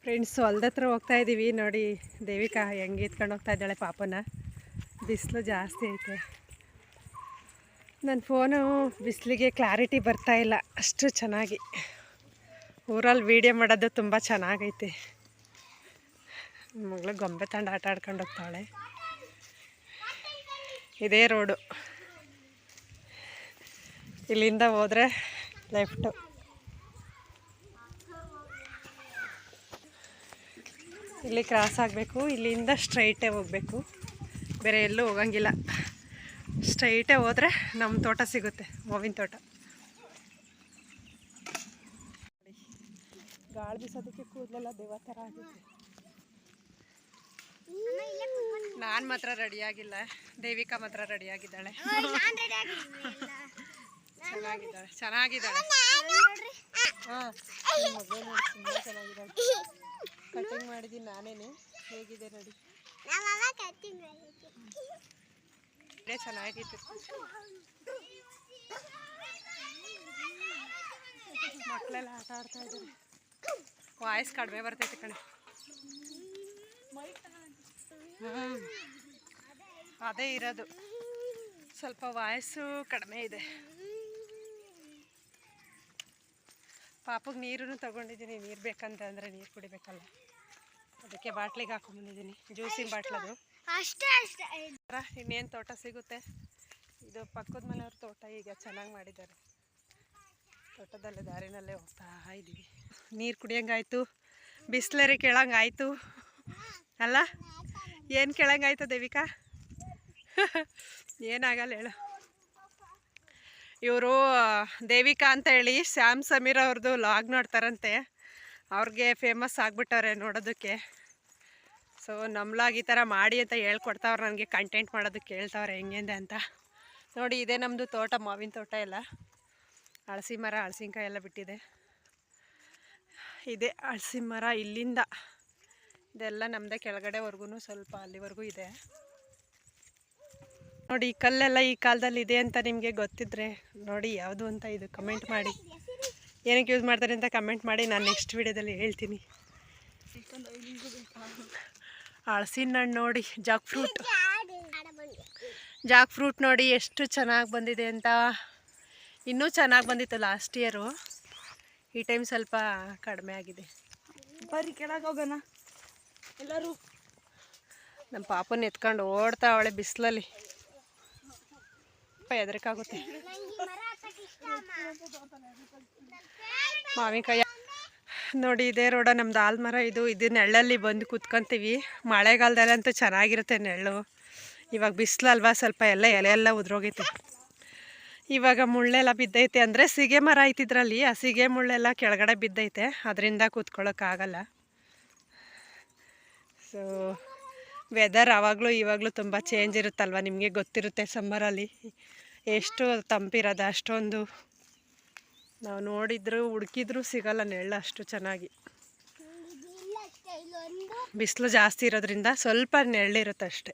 Friends ಹೊಲ್ದ ಹತ್ರ ಹೋಗ್ತಾ ಇದ್ದೀವಿ ನೋಡಿ. ದೇವಿಕಾ ಹೆಂಗೆ ಎತ್ಕೊಂಡು ಹೋಗ್ತಾ ಇದ್ದಾಳೆ ಪಾಪನ. ಬಿಸಿಲು ಜಾಸ್ತಿ ಐತೆ. ನನ್ನ ಫೋನು ಬಿಸಿಲಿಗೆ ಕ್ಲಾರಿಟಿ ಬರ್ತಾ ಇಲ್ಲ ಅಷ್ಟು ಚೆನ್ನಾಗಿ. ಊರಲ್ಲಿ ವೀಡಿಯೋ ಮಾಡೋದು ತುಂಬ ಚೆನ್ನಾಗೈತೆ. ಮಗಳು ಗೊಂಬೆ ತಂಡ ಆಟ ಆಡ್ಕೊಂಡು ಹೋಗ್ತಾಳೆ. ಇದೇ ರೋಡು, ಇಲ್ಲಿಂದ ಹೋದರೆ ಲೆಫ್ಟು. ಇಲ್ಲಿ ಕ್ರಾಸ್ ಆಗಬೇಕು, ಇಲ್ಲಿಂದ ಸ್ಟ್ರೈಟೇ ಹೋಗಬೇಕು, ಬೇರೆ ಎಲ್ಲೂ ಹೋಗಂಗಿಲ್ಲ. ಸ್ಟ್ರೈಟೇ ಹೋದರೆ ನಮ್ಮ ತೋಟ ಸಿಗುತ್ತೆ, ಮಾವಿನ ತೋಟ. ಗಾಳಿ ಬೀಸೋದಕ್ಕೆ ಕೂದಲೆಲ್ಲ ದೇವ ಥರ ಆಗುತ್ತೆ. ನಾನು ಮಾತ್ರ ರೆಡಿಯಾಗಿಲ್ಲ, ದೇವಿಕಾ ಮಾತ್ರ ರೆಡಿಯಾಗಿದ್ದಾಳೆ. ಚೆನ್ನಾಗಿದ್ದಾಳೆ. ಹಾಂ, ಮಗಳು ನೋಡಿ ತುಂಬ ಚೆನ್ನಾಗಿದ್ದಾಳೆ. ಕಟಿಂಗ್ ಮಾಡಿದ್ದೀನಿ ನಾನೇನೆ. ಹೇಗಿದೆ ನೋಡಿ, ಚೆನ್ನಾಗಿತ್ತು. ಮಕ್ಕಳೆಲ್ಲ ಆಟ ಆಡ್ತಾ ಇದ್ದಾರೆ. ವಾಯ್ಸ್ ಕಡಿಮೆ ಬರ್ತೈತೆ ಕಣೆ. ಅದೇ ಇರೋದು, ಸ್ವಲ್ಪ ವಾಯ್ಸು ಕಡಿಮೆ ಇದೆ. ಪಾಪಗೆ ನೀರು ತಗೊಂಡಿದ್ದೀನಿ, ನೀರು ಬೇಕಂತ ಅಂದರೆ ನೀರು ಕುಡಿಬೇಕಲ್ಲ, ಅದಕ್ಕೆ ಬಾಟ್ಲಿಗೆ ಹಾಕೊಂಡ್ಬಂದಿದ್ದೀನಿ. ಜ್ಯೂಸಿನ ಬಾಟ್ಲದು. ಇನ್ನೇನು ತೋಟ ಸಿಗುತ್ತೆ. ಇದು ಪಕ್ಕದ ಮನೆಯವ್ರ ತೋಟ, ಈಗ ಚೆನ್ನಾಗಿ ಮಾಡಿದ್ದಾರೆ. ತೋಟದಲ್ಲೇ ದಾರಿನಲ್ಲೇ ಹೋಗ್ತಾ ಇದ್ದೀವಿ. ನೀರು ಕುಡಿಯೋಂಗಾಯ್ತು, ಬಿಸ್ಲರಿ ಕೇಳಂಗಾಯ್ತು ಅಲ್ಲ. ಏನು ಕೇಳಂಗಾಯ್ತು ದೇವಿಕಾ? ಏನಾಗಲ್ಲ ಹೇಳು. ಇವರು ದೇವಿಕಾ ಅಂತ ಹೇಳಿ ಶ್ಯಾಮ್ ಸಮೀರ್ ಅವ್ರದ್ದು ಲಾಗ್ ನೋಡ್ತಾರಂತೆ. ಅವ್ರಿಗೆ ಫೇಮಸ್ ಆಗಿಬಿಟ್ಟವ್ರೆ ನೋಡೋದಕ್ಕೆ. ಸೊ ನಮ್ಮ ಲಾಗ್ ಈ ಥರ ಮಾಡಿ ಅಂತ ಹೇಳ್ಕೊಡ್ತಾವ್ರೆ, ನನಗೆ ಕಂಟೆಂಟ್ ಮಾಡೋದಕ್ಕೆ ಹೇಳ್ತಾವ್ರೆ ಹೆಂಗೆ ಅಂತ. ನೋಡಿ, ಇದೇ ನಮ್ಮದು ತೋಟ, ಮಾವಿನ ತೋಟ ಎಲ್ಲ. ಹಳಸಿ ಮರ, ಹಳಸಿನ್ಕಾಯಿ ಎಲ್ಲ ಬಿಟ್ಟಿದೆ. ಇದೇ ಹಳಸಿ ಮರ, ಇಲ್ಲಿಂದ ಇದೆಲ್ಲ ನಮ್ಮದೇ, ಕೆಳಗಡೆವರೆಗೂ ಸ್ವಲ್ಪ ಅಲ್ಲಿವರೆಗೂ ಇದೆ. ನೋಡಿ, ಈ ಕಲ್ಲೆಲ್ಲ ಈ ಕಾಲದಲ್ಲಿ ಇದೆ ಅಂತ ನಿಮಗೆ ಗೊತ್ತಿದ್ರೆ ನೋಡಿ ಯಾವುದು ಅಂತ ಇದು ಕಮೆಂಟ್ ಮಾಡಿ. ಏನಕ್ಕೆ ಯೂಸ್ ಮಾಡ್ತಾರೆ ಅಂತ ಕಮೆಂಟ್ ಮಾಡಿ, ನಾನು ನೆಕ್ಸ್ಟ್ ವಿಡಿಯೋದಲ್ಲಿ ಹೇಳ್ತೀನಿ. ಹಲಸಿನ ಹಣ್ಣು ನೋಡಿ, ಜಾಕ್ ಫ್ರೂಟ್ ನೋಡಿ ಎಷ್ಟು ಚೆನ್ನಾಗಿ ಬಂದಿದೆ ಅಂತ. ಇನ್ನೂ ಚೆನ್ನಾಗಿ ಬಂದಿತ್ತು ಲಾಸ್ಟ್ ಇಯರು, ಈ ಟೈಮ್ ಸ್ವಲ್ಪ ಕಡಿಮೆ ಆಗಿದೆ. ಬರೀ ಕೆಳಗೆ ಹೋಗೋಣ ಎಲ್ಲರೂ. ನಮ್ಮ ಪಾಪನ ಎತ್ಕೊಂಡು ಓಡ್ತಾ ಅವಳೆ ಬಿಸಿಲಲ್ಲಿ, ಹೆದರಿಕಾಗುತ್ತೆ. ಮಾವಿನಕಾಯಿ ನೋಡಿ, ಇದೇ ರೋಡ ನಮ್ದು ಆಲ್ಮರ. ಇದು ನೆಳ್ಳಲ್ಲಿ ಬಂದು ಕೂತ್ಕೊಂತೀವಿ. ಮಳೆಗಾಲದಲ್ಲಂತೂ ಚೆನ್ನಾಗಿರುತ್ತೆ ನೆರಳು. ಇವಾಗ ಬಿಸಿಲಲ್ವಾ, ಸ್ವಲ್ಪ ಎಲ್ಲ ಎಲೆ ಎಲ್ಲ ಉದ್ರೋಗೈತೆ. ಇವಾಗ ಮುಳ್ಳೆಲ್ಲ ಬಿದ್ದೈತೆ, ಅಂದರೆ ಸಿಗೆ ಮರ ಐತಿದ್ರಲ್ಲಿ, ಆ ಸಿಗೆ ಮುಳ್ಳೆಲ್ಲ ಕೆಳಗಡೆ ಬಿದ್ದೈತೆ, ಅದರಿಂದ ಕೂತ್ಕೊಳ್ಳೋಕ್ಕಾಗಲ್ಲ. ಸೊ ವೆದರ್ ಆವಾಗಲೂ ಇವಾಗಲೂ ತುಂಬ ಚೇಂಜ್ ಇರುತ್ತಲ್ವ, ನಿಮಗೆ ಗೊತ್ತಿರುತ್ತೆ. ಸಮ್ಮರಲ್ಲಿ ಎಷ್ಟು ತಂಪಿರೋದು, ಅಷ್ಟೊಂದು ನಾವು ನೋಡಿದ್ರು ಹುಡುಕಿದ್ರೂ ಸಿಗಲ್ಲ ನೆರಳು ಅಷ್ಟು ಚೆನ್ನಾಗಿ. ಬಿಸಿಲು ಜಾಸ್ತಿ ಇರೋದ್ರಿಂದ ಸ್ವಲ್ಪ ನೆರಳಿರುತ್ತೆ ಅಷ್ಟೆ.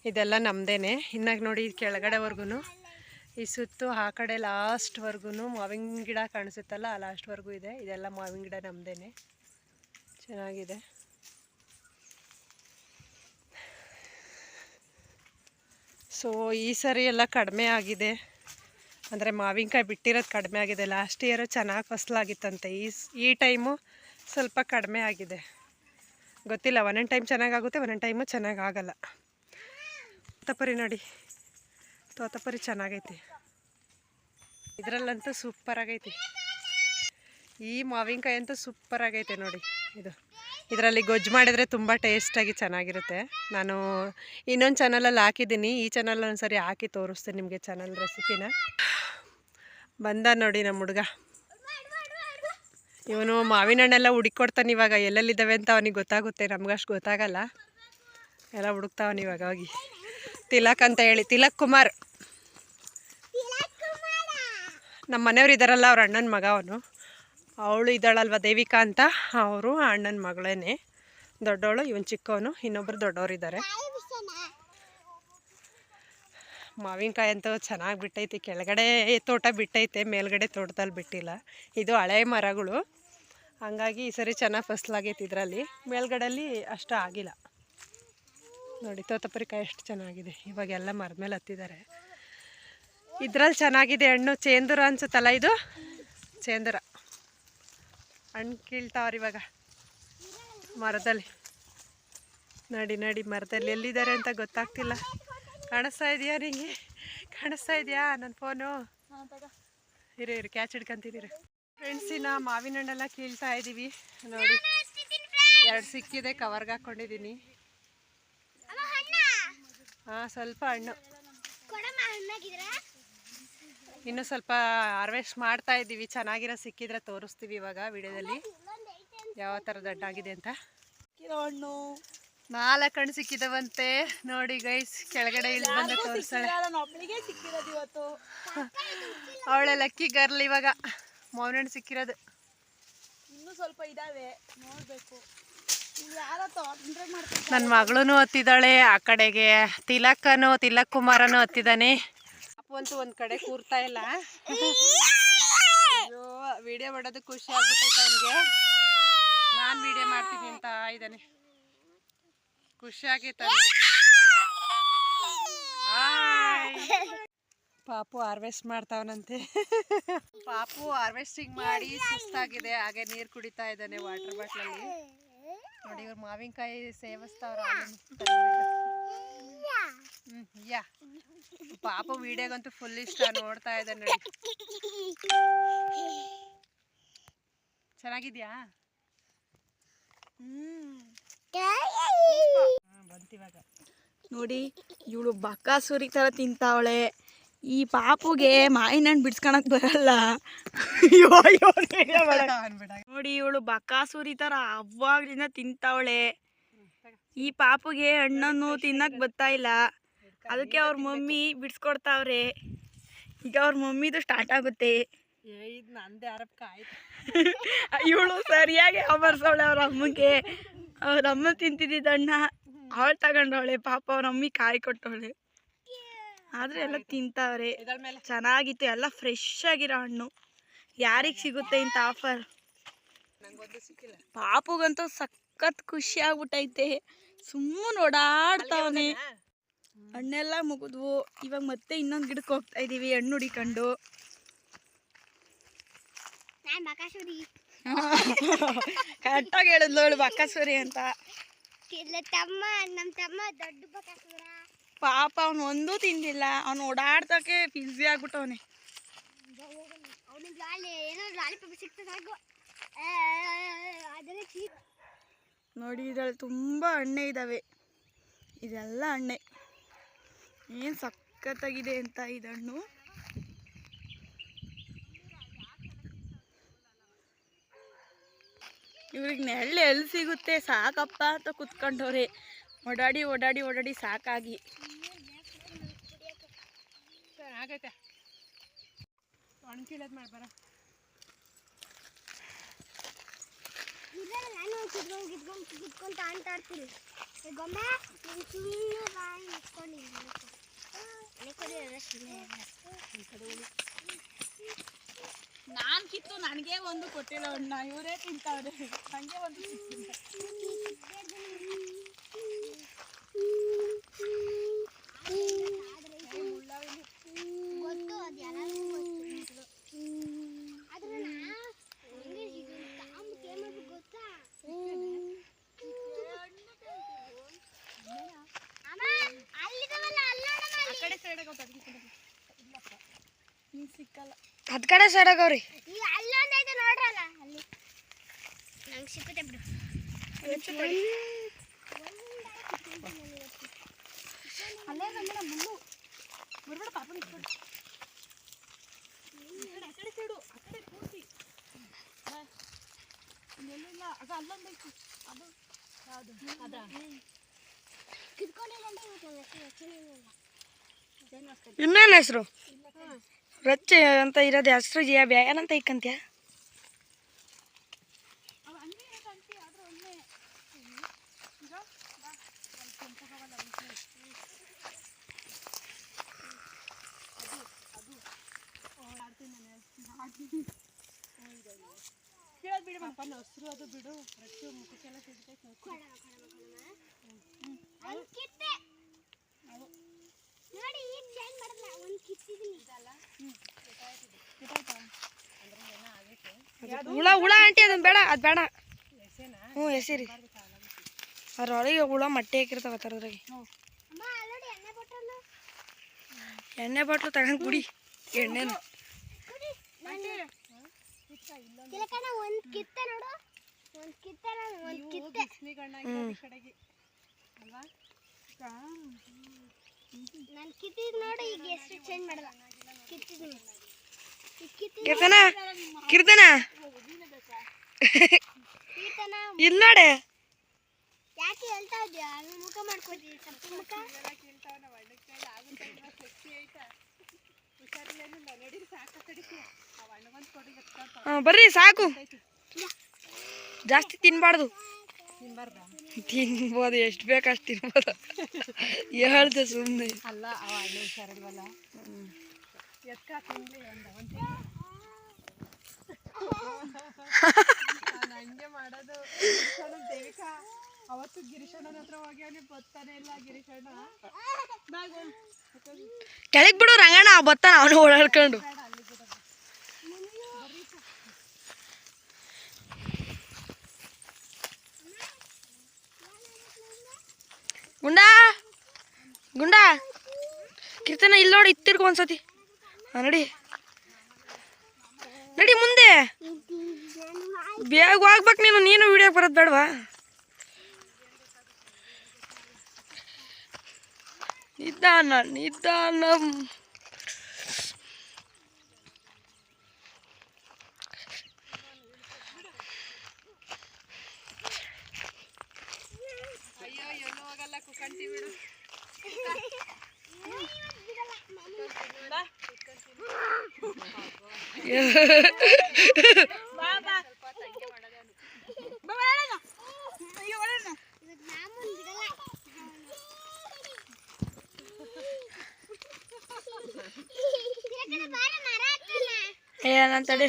ಇದೆಲ್ಲ ನಮ್ಮದೇನೆ. ಇನ್ನಾಗ ನೋಡಿ, ಕೆಳಗಡೆವರೆಗೂ ಈ ಸುತ್ತು ಆ ಕಡೆ ಲಾಸ್ಟ್ವರೆಗೂ ಮಾವಿನ ಗಿಡ ಕಾಣಿಸುತ್ತಲ್ಲ, ಆ ಲಾಸ್ಟ್ವರೆಗೂ ಇದೆ. ಇದೆಲ್ಲ ಮಾವಿನ ಗಿಡ ನಮ್ಮದೇನೆ, ಚೆನ್ನಾಗಿದೆ. ಸೊ ಈ ಸರಿ ಎಲ್ಲ ಕಡಿಮೆ ಆಗಿದೆ, ಅಂದರೆ ಮಾವಿನಕಾಯಿ ಬಿಟ್ಟಿರೋದು ಕಡಿಮೆ ಆಗಿದೆ. ಲಾಸ್ಟ್ ಇಯರು ಚೆನ್ನಾಗಿ ಫಸಲಾಗಿತ್ತಂತೆ, ಈ ಟೈಮು ಸ್ವಲ್ಪ ಕಡಿಮೆ ಆಗಿದೆ. ಗೊತ್ತಿಲ್ಲ, ಒಂದೊಂದು ಟೈಮ್ ಚೆನ್ನಾಗಾಗುತ್ತೆ, ಒಂದೊಂದು ಟೈಮು ಚೆನ್ನಾಗಾಗಲ್ಲ. ತೋತಪರಿ ನೋಡಿ, ತೋತಪರಿ ಚೆನ್ನಾಗೈತಿ. ಇದರಲ್ಲಂತೂ ಸೂಪರಾಗೈತಿ. ಈ ಮಾವಿನಕಾಯಿ ಅಂತೂ ಸೂಪರಾಗೈತೆ ನೋಡಿ. ಇದರಲ್ಲಿ ಗೊಜ್ಜು ಮಾಡಿದರೆ ತುಂಬ ಟೇಸ್ಟಾಗಿ ಚೆನ್ನಾಗಿರುತ್ತೆ. ನಾನು ಇನ್ನೊಂದು ಚಾನಲಲ್ಲಿ ಹಾಕಿದ್ದೀನಿ, ಈ ಚಾನಲ್ ಒಂದ್ಸರಿ ಹಾಕಿ ತೋರಿಸ್ತೀನಿ ನಿಮಗೆ ಚಾನಲ್ ರೆಸಿಪಿನ. ಬಂದ ನೋಡಿ ನಮ್ಮ ಹುಡುಗ, ಇವನು ಮಾವಿನ ಹಣ್ಣೆಲ್ಲ ಹುಡುಕೊಡ್ತಾನೆ. ಇವಾಗ ಎಲ್ಲೆಲ್ಲಿದ್ದಾವೆ ಅಂತ ಅವನಿಗೆ ಗೊತ್ತಾಗುತ್ತೆ, ನಮ್ಗಷ್ಟು ಗೊತ್ತಾಗಲ್ಲ. ಎಲ್ಲ ಹುಡುಕ್ತಾವನು ಇವಾಗ ಹೋಗಿ. ತಿಲಕ್ ಅಂತ ಹೇಳಿ, ತಿಲಕ್ ಕುಮಾರ್, ನಮ್ಮ ಮನೆಯವ್ರು ಇದ್ದಾರಲ್ಲ, ಅವ್ರ ಅಣ್ಣನ ಮಗ ಅವನು. ಅವಳು ಇದ್ದಾಳಲ್ವ ದೇವಿಕಾ ಅಂತ, ಅವರು ಅಣ್ಣನ ಮಗಳೇನೆ. ದೊಡ್ಡವಳು, ಇವನು ಚಿಕ್ಕವನು, ಇನ್ನೊಬ್ಬರು ದೊಡ್ಡವರು ಇದ್ದಾರೆ. ಮಾವಿನಕಾಯಿ ಅಂತೂ ಚೆನ್ನಾಗಿ ಬಿಟ್ಟೈತಿ. ಕೆಳಗಡೆ ತೋಟ ಬಿಟ್ಟೈತೆ, ಮೇಲ್ಗಡೆ ತೋಟದಲ್ಲಿ ಬಿಟ್ಟಿಲ್ಲ. ಇದು ಹಳೆ ಮರಗಳು, ಹಂಗಾಗಿ ಈ ಸರಿ ಚೆನ್ನಾಗಿ ಫಸಲಾಗೈತಿ. ಇದರಲ್ಲಿ ಮೇಲ್ಗಡೆಯಲ್ಲಿ ಅಷ್ಟು ಆಗಿಲ್ಲ ನೋಡಿ. ತೋತಪರಿಕಾಯಿ ಎಷ್ಟು ಚೆನ್ನಾಗಿದೆ. ಇವಾಗೆಲ್ಲ ಮರದ ಮೇಲೆ ಹತ್ತಿದ್ದಾರೆ. ಇದ್ರಲ್ಲಿ ಚೆನ್ನಾಗಿದೆ ಹಣ್ಣು. ಚೇಂದೂರ ಅನ್ಸುತ್ತಲ್ಲ ಇದು, ಚೇಂದೂರ ಹಣ್ಣು ಕೀಳ್ತಾವ್ರು ಇವಾಗ ಮರದಲ್ಲಿ. ನೋಡಿ ನೋಡಿ ಮರದಲ್ಲಿ ಎಲ್ಲಿದ್ದಾರೆ ಅಂತ ಗೊತ್ತಾಗ್ತಿಲ್ಲ. ಕಾಣಿಸ್ತಾ ಇದೆಯಾ ನಿಂಗೆ? ಕಾಣಿಸ್ತಾ ಇದೆಯಾ ನನ್ನ ಫೋನು? ಇರು ಕ್ಯಾಚ್ ಹಿಡ್ಕೊಂತಿದ್ದೀರಿ. ಫ್ರೆಂಡ್ಸಿನ ಮಾವಿನ ಹಣ್ಣೆಲ್ಲ ಕೀಳ್ತಾ ಇದ್ದೀವಿ ನೋಡಿ. 2 ಸಿಕ್ಕಿದೆ, ಕವರ್ಗೆ ಹಾಕ್ಕೊಂಡಿದ್ದೀನಿ. ಹಾಂ, ಸ್ವಲ್ಪ ಹಣ್ಣು ಇನ್ನು ಸ್ವಲ್ಪ ಹಾರ್ವೆಸ್ಟ್ ಮಾಡ್ತಾ ಇದ್ದೀವಿ. ಚೆನ್ನಾಗಿರೋ ಸಿಕ್ಕಿದ್ರೆ ತೋರಿಸ್ತೀವಿ ಇವಾಗ ವಿಡಿಯೋದಲ್ಲಿ ಯಾವ ಥರದ ಹಣ್ಣಾಗಿದೆ ಅಂತ. ಹಣ್ಣು 4 ಹಣ್ಣು ಸಿಕ್ಕಿದವಂತೆ ನೋಡಿ ಗೈಸ್. ಕೆಳಗಡೆ ಇಲ್ಲಿ ಬಂದು ತೋರಿಸ್ತಾಳೆ. ಅವಳೆ ಲಕ್ಕಿ ಗರ್ಲ್. ಇವಾಗ ಮಾವಿನ ಹಣ್ಣು ಸಿಕ್ಕಿರೋದು ಇನ್ನೂ ಸ್ವಲ್ಪ ಇದಾವೆ, ನೋಡ್ಬೇಕು. ನನ್ನ ಮಗಳೂ ಹತ್ತಿದ್ದಾಳೆ. ಆ ಕಡೆಗೆ ತಿಲಕ್ ಕುಮಾರನು ಹತ್ತಿದ್ದಾನೆ. ಅಪ್ಪಂತೂ ಒಂದು ಕಡೆ ಕೂರ್ತಾ ಇಲ್ಲ. ಅಯ್ಯೋ, ವಿಡಿಯೋ ಮಾಡೋದು ಖುಷಿ ಆಗ್ಬಿಟ್ಟೈತೆ ಅವನಿಗೆ. ನಾನು ವಿಡಿಯೋ ಮಾಡ್ತೀನಿ ಅಂತ ಇದ್ದಾನೆ. ಖುಷಿ ಆಗೈತೆ. ಪಾಪು ಹಾರ್ವೆಸ್ಟ್ ಮಾಡ್ತಾವನಂತೆ. ಪಾಪು ಹಾರ್ವೆಸ್ಟಿಂಗ್ ಮಾಡಿ ಸುಸ್ತಾಗಿದೆ, ಹಾಗೆ ನೀರು ಕುಡಿತಾ ಇದ್ದಾನೆ ವಾಟರ್ ಬಾಟ್ಲಲ್ಲಿ. ನೋಡಿ ಇವ್ರು ಮಾವಿನಕಾಯಿ ಸೇವಿಸ್ತಾವ್ರ. ಯಾ ಪಾಪು ವಿಡಿಯೋಗಂತೂ ಫುಲ್ ಇಷ್ಟ, ನೋಡ್ತಾ ಇದ್ದಾನೆ ನೋಡಿ. ಚೆನ್ನಾಗಿದ್ಯಾ? ಬಂತಿವಾಗ ನೋಡಿ, ಇವಳು ಬಕಾಸುರಿ ಥರ ತಿಂತಾವಳೆ. ಈ ಪಾಪುಗೆ ಮಾವಿನ ಹಣ್ಣು ಬಿಡ್ಸ್ಕೊಳಕ್ ಬರಲ್ಲ. ನೋಡಿ, ಇವಳು ಬಕಾಸುರಿ ಥರ ಅವಾಗ್ಲಿಂದ ತಿಂತಾವಳೆ. ಈ ಪಾಪುಗೆ ಹಣ್ಣನ್ನು ತಿನ್ನಕ್ ಬರ್ತಾ ಇಲ್ಲ. ಅದಕ್ಕೆ ಅವ್ರ ಮಮ್ಮಿ ಬಿಡ್ಸ್ಕೊಡ್ತಾವ್ರೆ. ಈಗ ಅವ್ರ ಮಮ್ಮಿದು ಸ್ಟಾರ್ಟ್ ಆಗುತ್ತೆ. ಇವಳು ಸರಿಯಾಗಿ ಬರ್ಸವಳೆ ಅವ್ರ ಅಮ್ಮಗೆ. ಅವ್ರ ಅಮ್ಮ ತಿಂತಿದ್ದಣ್ಣ ಅವಳು ತಗೊಂಡವಳೆ. ಪಾಪ ಅವ್ರ ಅಮ್ಮಿ ಕಾಯಿ ಕೊಟ್ಟವಳೆ. ಆದ್ರೆ ಎಲ್ಲ ತಿಂತಾವ್ರೆ. ಚೆನ್ನಾಗಿತ್ತು, ಎಲ್ಲ ಫ್ರೆಶ್ ಆಗಿರೋ ಹಣ್ಣು. ಯಾರಿಗೆ ಸಿಗುತ್ತೆ ಇಂಥ ಆಫರ್? ಪಾಪುಗಂತೂ ಸಖತ್ ಖುಷಿ ಆಗ್ಬಿಟ್ಟೈತೆ. ಸುಮ್ಮನೆ ಓಡಾಡ್ತಾವನೆ. ಹಣ್ಣೆಲ್ಲ ಮುಗಿದ್ವು. ಇವಾಗ ಮತ್ತೆ ಇನ್ನೊಂದು ಗಿಡಕ್ಕೆ ಹೋಗ್ತಾ ಇದೀವಿ ಹಣ್ಣು ಹುಡಿಕೊಂಡು. ಕರೆಕ್ಟಾಗಿ ಹೇಳಿದ್ಲು ಅವಳು ಬಕಾಸುರಿ ಅಂತ. ಪಾಪ ಅವನು ಒಂದೂ ತಿಂದಿಲ್ಲ. ಅವನು ಓಡಾಡ್ತಕ್ಕೆ ಬಿಸಿ ಆಗ್ಬಿಟ್ಟವನೆ. ನೋಡಿ, ಇದ್ರಲ್ಲಿ ತುಂಬ ಹಣ್ಣೆ ಇದ್ದಾವೆ. ಇದೆಲ್ಲ ಹಣ್ಣೆ. ಏನು ಸಖತ್ತಾಗಿದೆ ಅಂತ ಇದು ಹಣ್ಣು. ಇವ್ರಿಗೆ ನೆರಳು ಎಲ್ಲಿ ಸಿಗುತ್ತೆ ಸಾಕಪ್ಪ ಅಂತ ಕುತ್ಕೊಂಡವ್ರೆ. ಓಡಾಡಿ ಓಡಾಡಿ ಓಡಾಡಿ ಸಾಕಾಗಿ. ಆಗೈತೆ ಒಣಕೀಳದ್ ಮಾಡ್ಬಾರ. ನಾನು ಕಿತ್ತು ನನಗೆ ಒಂದು ಕೊಟ್ಟಿಲ್ಲ ಅಣ್ಣ. ಇವರೇ ತಿಂತಾವ್ರೆ, ನನಗೆ ಒಂದು ಸಿಕ್ಕಿಲ್ಲ. ಸಿಕ್ಕಲ್ಲ. ಅದ್ ಕಡೆ ಸೈಡ್ ಆಗವ್ರಿ. ಸಿಕ್ಕುತ್ತೆ ಬಿಡು. ಅಲ್ಲೇ ಬಂದ್ರೆ ಮುಳ್ಳು ಬರ್ಬೇಡ ಪಾಪ. ಆ ಕಡೆ ಸೈಡು, ಆ ಕಡೆ ಕೂರ್ಸಿ. ಇಲ್ಲೆಲ್ಲ ಅದು ಅಲ್ಲೊಂದೈತಿ. ಅದು ಯಾವುದು ಅದ ಇನ್ನೇನು ಹೆಸರು? ರಚ್ಚೆ ಅಂತ ಇರೋದು ಹೆಸರು ಏನಂತ ಇಕ್ಕಂತ್ಯ? ಪಾಪ ಹಸ್ರು ಅದು ಬಿಡು ರಟ್ಟು ಮುಖಕ್ಕೆಲ್ಲ ಸಿಗ್ತೈತೆ ನೋಡಿ ಈಗ ಚೇಂಜ್ ಮಾಡಲ್ಲ ಒಂದು ಕಿತ್ತಿದೀನಿ ಇದಲ್ಲ ಹುಳ ಹುಳ ಆಂಟಿ ಅದನ್ನ ಬೇಡ ಅದು ಬೇಡ ಹ್ಞೂ ಎಸಿರಿ ಅದ್ರೊಳಗೆ ಹುಳ ಮಟ್ಟೆ ಹಾಕಿರ್ತಾವ ಥರದ್ರಾಗೆ ಅಮ್ಮ ಆಲ್ರೆಡಿ ಎಣ್ಣೆ ಬಾಟ್ಲು ತಗೊಂಡು ಕುಡಿ ಎಣ್ಣೆನ ತಿಲಕಣ್ಣ ಒಂದು ಕಿತ್ತೆ ನೋಡು ಒಂದು ಕಿತ್ತೆ ಒಂದು ಕಿತ್ತೆ ಕಡೆಗೆ ಅಲ್ವಾ ನಾನು ಕಿತ್ತಿದ್ ನೋಡು ಈಗ ಎಷ್ಟು ಚೇಂಜ್ ಮಾಡಲ್ಲ ಕಿತ್ತಿದ್ದೀನಿ ಕೀರ್ತನ ಕೀರ್ತನ ಕೀರ್ತನ ಇಲ್ಲಿ ನೋಡಿ ಯಾಕೆ ಹೇಳ್ತಾ ಇದ್ಯಾ ಅಲ್ಲಿ ಮುಖ ಮಾಡ್ಕೋತೀವಿ ತಪ್ಪು ಮುಖ ಬರ್ರಿ ಸಾಕು ಜಾಸ್ತಿ ತಿನ್ಬಾರ್ದು ತಿನ್ಬಾರ್ದಾ ತಿನ್ಬೋದು ಎಷ್ಟು ಬೇಕು ಅಷ್ಟು ತಿನ್ಬೋದು ಹೇಳ್ದೆ ಸುಮ್ಮನೆ ಅಲ್ಲ ಅವ ಹಣ್ಣು ಹುಷಾರಿಲ್ವಲ್ಲ ಎತ್ಕ ತಿನ್ಲಿ ಒಂದು ನಾನು ಹಂಗೆ ಮಾಡೋದು ಗಿರೀಶಣ್ಣ ದೇವಿಕಾ ಅವತ್ತು ಗಿರೀಶಣ್ಣನ ಹತ್ರ ಹೋಗಿ ಅವನಿಗೆ ಬರ್ತಾನೆ ಇಲ್ಲ ಗಿರೀಶಣ್ಣ ಕೆಳಗೆ ಬಿಡು ರಂಗಣ್ಣ ಬರ್ತಾನ ಅವನು ಓಡಾಡ್ಕೊಂಡು ಗುಂಡಾ ಗುಂಡಾ ಕೀರ್ತನ ಇಲ್ಲಿ ನೋಡಿ ಇತ್ತಿರ್ಕೊ ಒಂದ್ಸತಿ ನಡಿ ನಡಿ ಮುಂದೆ ಬೇಗ ಹೋಗ್ಬೇಕು ನೀನು ವಿಡಿಯೋಗೆ ಬರೋದು ಬೇಡವಾ ನಿಧಾನ ನಿಧಾನ ಅಯ್ಯೋ ಎಲ್ಲೂ ಹೋಗಲ್ಲ ಕುಕ್ಕಂತಿ ಬಿಡು ಏನಂತಡಿ